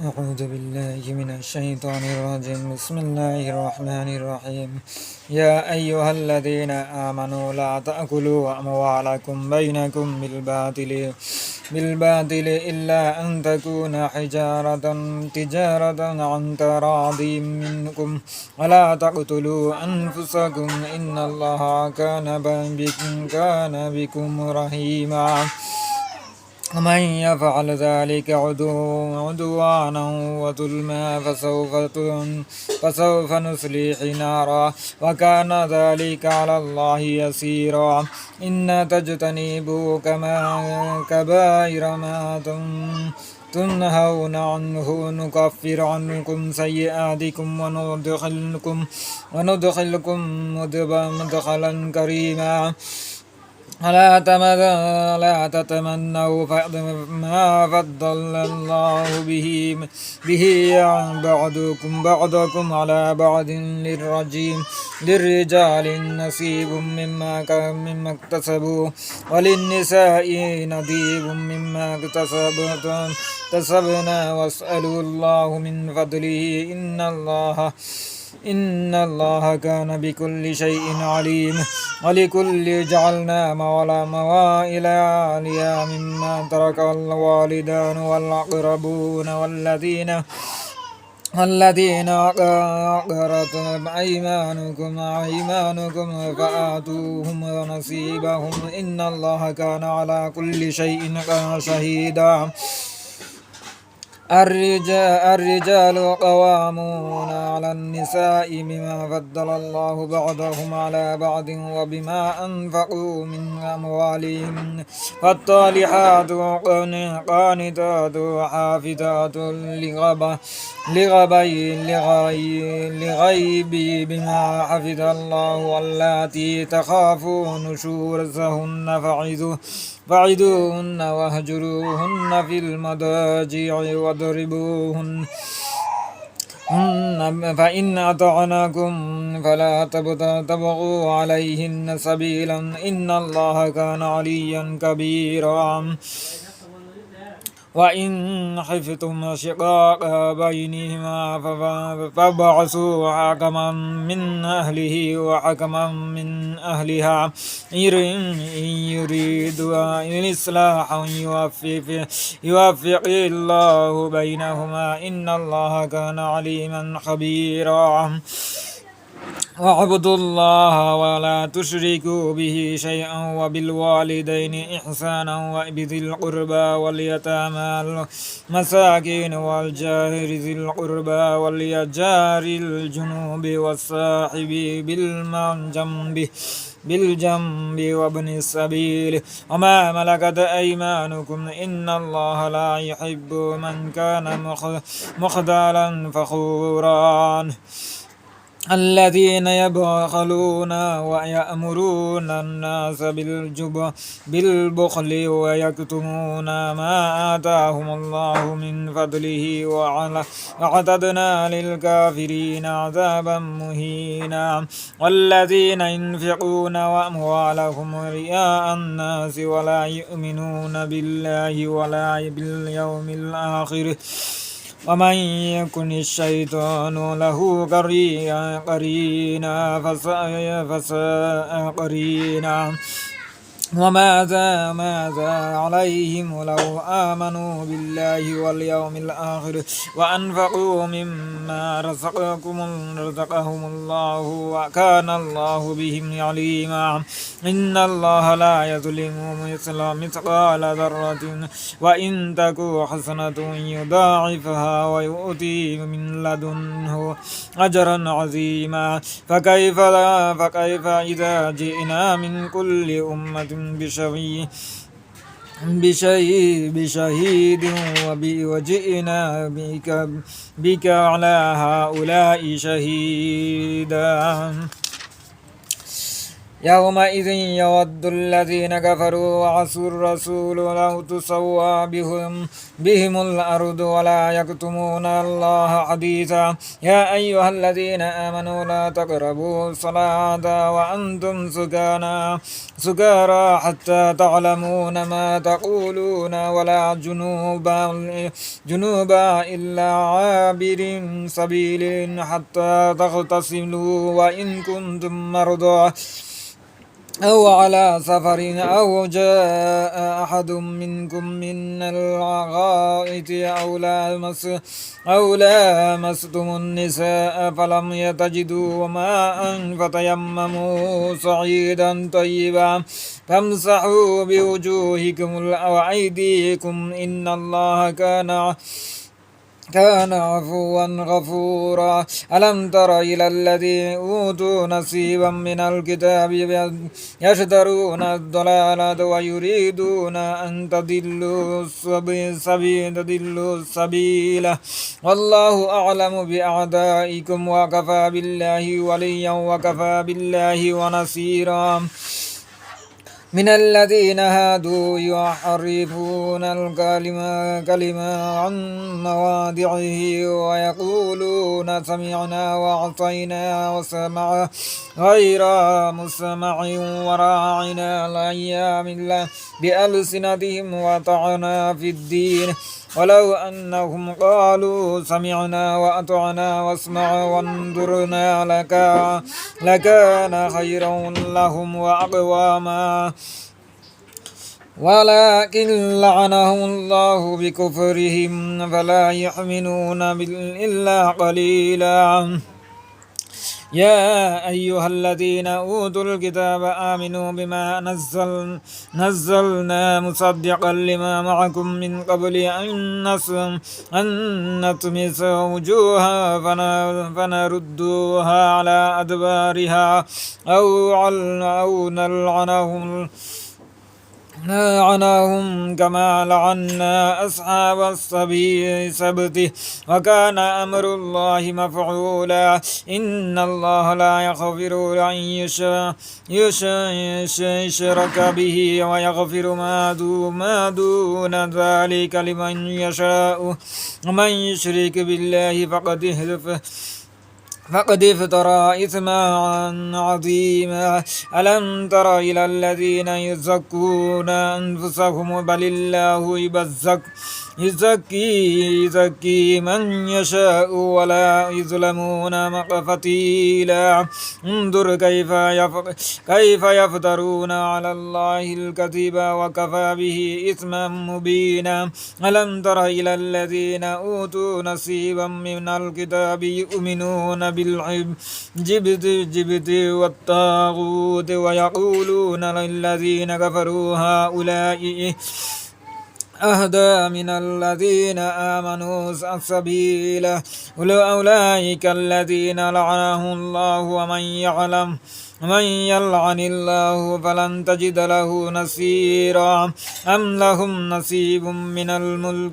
أعوذ بالله من الشيطان الرجيم بسم الله الرحمن الرحيم يا أيها الذين آمنوا لا تأكلوا أموالكم بينكم بالباطل إلا أن تكون تجارة عن تراض منكم ولا تقتلوا أنفسكم إن الله كان بكم رحيما ومن يفعل ذلك عدوانا وظلما فسوف نصليه نارا وكان ذلك على الله يسيرا إن تجتنبوا كبائر ما تنهون عنه نكفر عنكم سيئاتكم وندخلكم مدخلا كريما لا تتمنوا ما فضل الله به بعضكم على بعض للرجال نصيب مما اكتسبوا وللنساء نصيب مما اكتسبنا واسألوا الله من فضله إن الله كان بكل شيء عليم ولكل جعلنا موائل عاليا مما ترك الوالدان والأقربون والذين عقرت أيمانكم فآتوهم نصيبهم إن الله كان على كل شيء شهيدا الرجال قوامون على النساء بما فضل الله بعضهم على بعض وبما أنفقوا من أموالهم فالطالحات قانتات حافظات لغيب بما حفظ الله واللاتي تخافون نشوزهن فعدوهن واهجروهن في المضاجع واضربوهن فإن أطعنكم فلا تبغوا عليهن سبيلا إن الله كان عليا كبيرا وإن خفتم شقاق بينهما فابعثوا حكما من أهله وحكما من أهلها إن يريدوا إصلاحا يوفق الله بينهما إن الله كان عليما خبيرا واعبدوا الله ولا تشركوا به شيئا وبالوالدين إحسانا وبذي القربى واليتامى المساكين والجار ذي القربى والجار الجنوب والصاحب بالجنب وابن السبيل وما ملكت أيمانكم إن الله لا يحب من كان مختالا فخورا الذين يبخلون ويأمرون الناس بالبخل ويكتمون ما آتاهم الله من فضله وأعتدنا للكافرين عذابا مهينا والذين ينفقون أموالهم رئاء الناس ولا يؤمنون بالله ولا باليوم الآخر ومن يكن الشيطان له قرينا فساء قرينا وماذا عليهم لو آمنوا بالله واليوم الآخر وأنفقوا مما رزقهم الله وكان الله بهم عليما إن الله لا يظلم مثقال ذرة وإن تك حسنة يضاعفها ويؤتي من لدنه أجرا عظيما فكيف إذا جئنا من كل أمة بشهيد وجئنا بك على هؤلاء شهيدا يومئذ يود الذين كفروا وعصوا الرسول لو تسوى بهم الأرض ولا يكتمون الله حديثا يا أيها الذين آمنوا لا تقربوا الصلاة وأنتم سكارى حتى تعلمون ما تقولون ولا جنوبا إلا عابر سبيل حتى تغتسلوا وإن كنتم مرضى أو على سفر أو جاء أحد منكم من الغائط أو لامستم النساء فلم يجدوا ماء فتيمموا صعيدا طيبا فامسحوا بوجوهكم وأيديكم إن الله كان عفوا غفورا ألم تر إلى الذين أوتوا نصيبا من الكتاب يشترون الضلالة ويريدون أن تضلوا السبيل والله أعلم بأعدائكم وكفى بالله وليا وكفى بالله ونصيرا من الذين هادوا يحرفون الكلم عن مواضعه ويقولون سمعنا وعصينا وسمع غير مسمع وراعنا الأيام بألسنتهم وطعنا في الدين ولو أنهم قالوا سمعنا وأطعنا واسمع وانظرنا لكان خيرا لهم وأقواما ولكن لعنهم الله بكفرهم فلا يؤمنون إلا قليلا يا أيها الذين أوتوا الكتاب آمنوا بما نزلنا مصدقا لما معكم من قبل أن نطمس وجوها فنردوها على أدبارها أو نلعنهم كما لعنا أصحاب السبت وكان أمر الله مفعولا إن الله لا يغفر أن يشرك به ويغفر ما دون ذلك لمن يشاء ومن يشرك بالله فقد افترى إثما عظيما ألم تر إلى الذين يزكون أنفسهم بل الله يزكي من يشاء ولا يظلمون فتيلا انظر كيف يفترون على الله الكذب وكفى به إثما مبينا ألم تر إلى الذين أوتوا نصيبا من الكتاب يؤمنون بالجبت والطاغوت ويقولون للذين كفروا هؤلاء أهدى من الذين آمنوا سبيلا أولئك الذين لعنهم الله ومن يلعن الله فلن تجد له نصيرا أم لهم نصيب من الملك